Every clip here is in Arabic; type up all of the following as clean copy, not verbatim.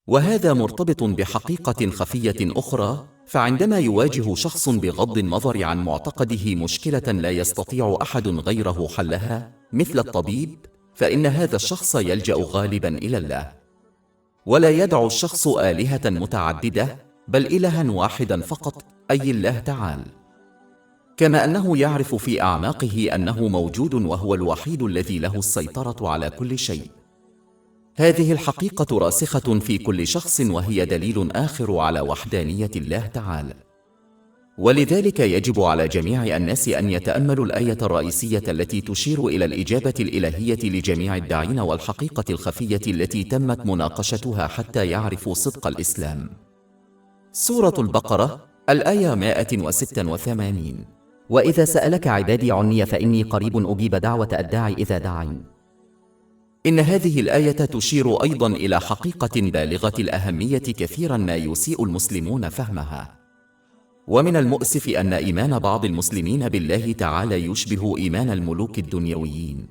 وهذا مرتبط بحقيقة خفية أخرى، فعندما يواجه شخص بغض النظر عن معتقده مشكلة لا يستطيع أحد غيره حلها مثل الطبيب، فإن هذا الشخص يلجأ غالبا إلى الله، ولا يدع الشخص آلهة متعددة بل إلها واحدا فقط، أي الله تعالى، كما أنه يعرف في أعماقه أنه موجود وهو الوحيد الذي له السيطرة على كل شيء. هذه الحقيقة راسخة في كل شخص، وهي دليل آخر على وحدانية الله تعالى. ولذلك يجب على جميع الناس أن يتأملوا الآية الرئيسية التي تشير إلى الإجابة الإلهية لجميع الداعين والحقيقة الخفية التي تمت مناقشتها حتى يعرفوا صدق الإسلام. سورة البقرة الآية 186. وإذا سألك عبادي عني فإني قريب أجيب دعوة الداعي إذا دعين. إن هذه الآية تشير أيضا إلى حقيقة بالغة الأهمية كثيرا ما يسيء المسلمون فهمها. ومن المؤسف أن إيمان بعض المسلمين بالله تعالى يشبه إيمان الملوك الدنيويين،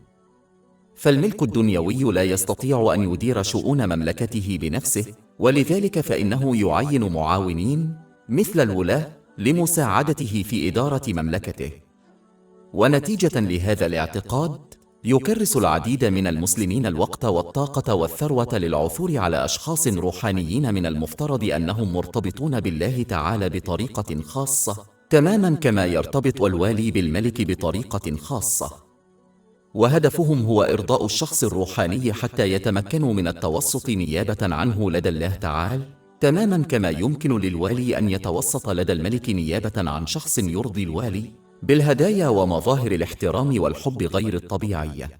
فالملك الدنيوي لا يستطيع أن يدير شؤون مملكته بنفسه، ولذلك فإنه يعين معاونين مثل الولاة لمساعدته في إدارة مملكته. ونتيجة لهذا الاعتقاد يكرس العديد من المسلمين الوقت والطاقة والثروة للعثور على أشخاص روحانيين من المفترض أنهم مرتبطون بالله تعالى بطريقة خاصة، تماما كما يرتبط الوالي بالملك بطريقة خاصة. وهدفهم هو إرضاء الشخص الروحاني حتى يتمكنوا من التوسط نيابة عنه لدى الله تعالى، تماما كما يمكن للوالي أن يتوسط لدى الملك نيابة عن شخص يرضي الوالي بالهدايا ومظاهر الاحترام والحب غير الطبيعية.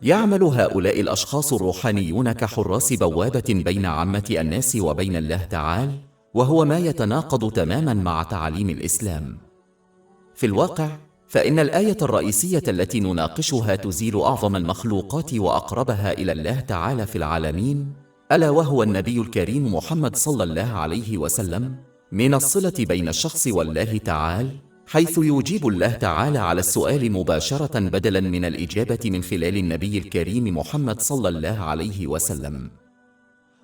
يعمل هؤلاء الأشخاص الروحانيون كحراس بوابة بين عامة الناس وبين الله تعالى، وهو ما يتناقض تماما مع تعاليم الإسلام. في الواقع فإن الآية الرئيسية التي نناقشها تزيل أعظم المخلوقات وأقربها إلى الله تعالى في العالمين، ألا وهو النبي الكريم محمد صلى الله عليه وسلم، من الصلة بين الشخص والله تعالى، حيث يجيب الله تعالى على السؤال مباشرة بدلا من الإجابة من خلال النبي الكريم محمد صلى الله عليه وسلم.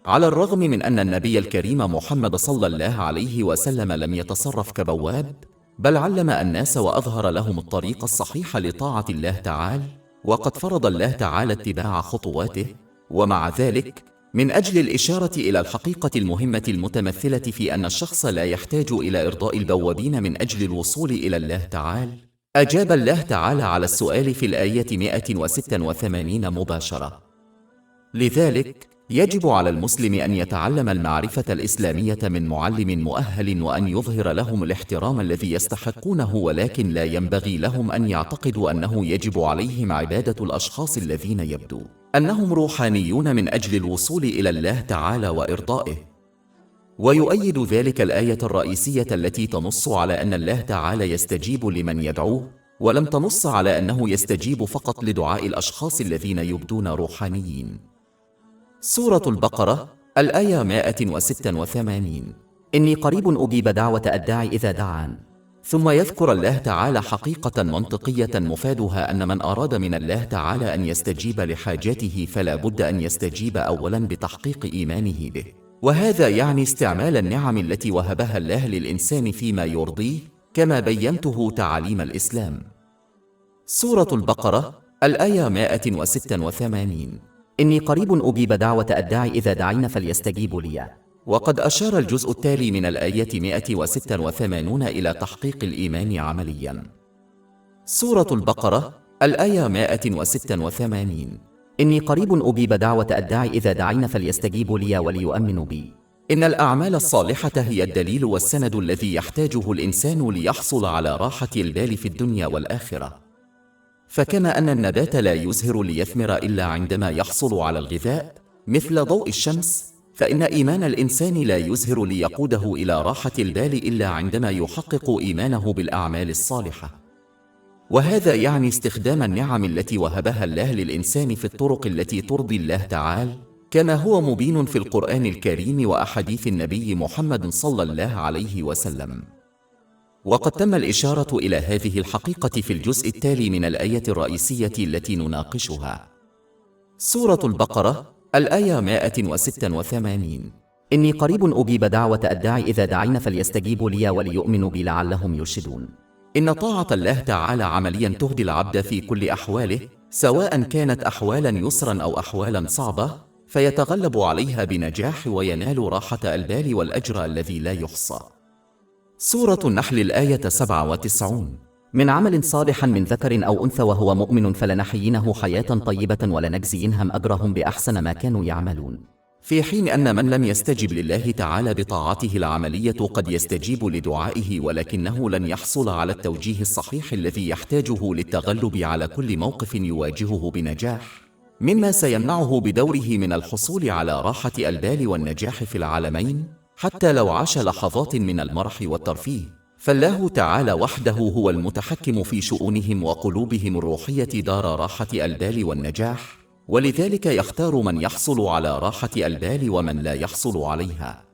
على الرغم من أن النبي الكريم محمد صلى الله عليه وسلم لم يتصرف كبواب، بل علم الناس وأظهر لهم الطريق الصحيح لطاعة الله تعالى، وقد فرض الله تعالى اتباع خطواته. ومع ذلك، من أجل الإشارة إلى الحقيقة المهمة المتمثلة في أن الشخص لا يحتاج إلى إرضاء البوابين من أجل الوصول إلى الله تعالى، أجاب الله تعالى على السؤال في الآية 186 مباشرة. لذلك يجب على المسلم أن يتعلم المعرفة الإسلامية من معلم مؤهل، وأن يظهر لهم الاحترام الذي يستحقونه، ولكن لا ينبغي لهم أن يعتقدوا أنه يجب عليهم عبادة الأشخاص الذين يبدو أنهم روحانيون من أجل الوصول إلى الله تعالى وإرضائه. ويؤيد ذلك الآية الرئيسية التي تنص على أن الله تعالى يستجيب لمن يدعوه، ولم تنص على أنه يستجيب فقط لدعاء الأشخاص الذين يبدون روحانيين. سورة البقرة الآية 186. إني قريب أجيب دعوة الداعي إذا دعان. ثم يذكر الله تعالى حقيقة منطقية مفادها أن من أراد من الله تعالى أن يستجيب لحاجاته فلا بد أن يستجيب أولا بتحقيق إيمانه به، وهذا يعني استعمال النعم التي وهبها الله للإنسان فيما يرضيه، كما بينته تعاليم الإسلام. سورة البقرة الآية 186. إني قريب أجيب دعوة الداعي إذا دعين فليستجيبوا لي. وقد أشار الجزء التالي من الآية 186 إلى تحقيق الإيمان عمليا. سورة البقرة الآية 186. إني قريب أجيب دعوة الداعي إذا دعين فليستجيبوا لي وليؤمنوا بي. إن الأعمال الصالحة هي الدليل والسند الذي يحتاجه الإنسان ليحصل على راحة البال في الدنيا والآخرة. فكما أن النبات لا يزهر ليثمر إلا عندما يحصل على الغذاء مثل ضوء الشمس، فإن إيمان الإنسان لا يزهر ليقوده إلى راحة البال إلا عندما يحقق إيمانه بالأعمال الصالحة. وهذا يعني استخدام النعم التي وهبها الله للإنسان في الطرق التي ترضي الله تعالى، كما هو مبين في القرآن الكريم وأحاديث النبي محمد صلى الله عليه وسلم. وقد تم الإشارة إلى هذه الحقيقة في الجزء التالي من الآية الرئيسية التي نناقشها. سورة البقرة الآية 186. إني قريب أجيب دعوة الداعي إذا دعين فليستجيبوا لي وليؤمنوا بي لعلهم يرشدون. إن طاعة الله تعالى عمليا تهدي العبد في كل أحواله، سواء كانت أحوالا يسرا أو أحوالا صعبة، فيتغلب عليها بنجاح وينال راحة البال والأجر الذي لا يحصى. سورة النحل الآية 97. من عمل صالح من ذكر أو أنثى وهو مؤمن فلنحيينه حياة طيبة ولنجزينهم أجرهم بأحسن ما كانوا يعملون. في حين أن من لم يستجب لله تعالى بطاعته العملية قد يستجيب لدعائه، ولكنه لن يحصل على التوجيه الصحيح الذي يحتاجه للتغلب على كل موقف يواجهه بنجاح، مما سيمنعه بدوره من الحصول على راحة البال والنجاح في العالمين، حتى لو عاش لحظات من المرح والترفيه، فالله تعالى وحده هو المتحكم في شؤونهم وقلوبهم الروحية دار راحة البال والنجاح، ولذلك يختار من يحصل على راحة البال ومن لا يحصل عليها.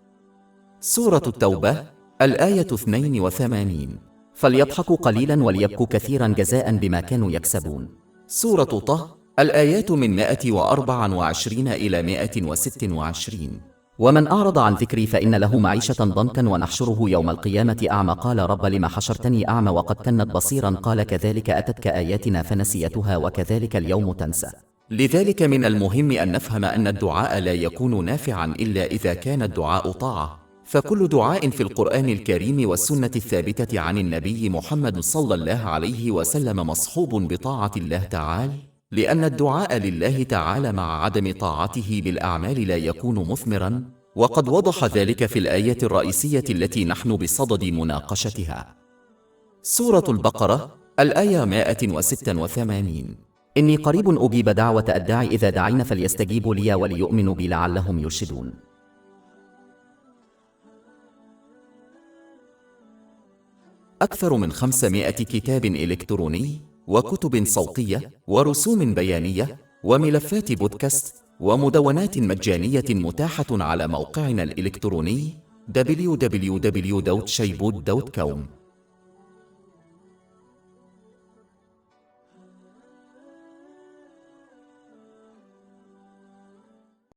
سورة التوبة الآية 82. فليضحكوا قليلا وليبكوا كثيرا جزاء بما كانوا يكسبون. سورة طه الآيات من 124 إلى 126. ومن أعرض عن ذكري فإن له معيشة ضنكا ونحشره يوم القيامة أعمى قال رب لم حشرتني أعمى وقد كنت بصيرا قال كذلك أتتك آياتنا فنسيتها وكذلك اليوم تنسى. لذلك من المهم أن نفهم أن الدعاء لا يكون نافعا إلا إذا كان الدعاء طاعة، فكل دعاء في القرآن الكريم والسنة الثابتة عن النبي محمد صلى الله عليه وسلم مصحوب بطاعة الله تعالى، لأن الدعاء لله تعالى مع عدم طاعته بالأعمال لا يكون مثمرا، وقد وضح ذلك في الآية الرئيسية التي نحن بصدد مناقشتها. سورة البقرة الآية 186. إني قريب أجيب دعوة الداعي إذا دعين فليستجيبوا لي وليؤمنوا بي لعلهم يرشدون. أكثر من 500 كتاب إلكتروني وكتب صوتية ورسوم بيانية وملفات بودكاست ومدونات مجانية متاحة على موقعنا الإلكتروني www.shaibud.com.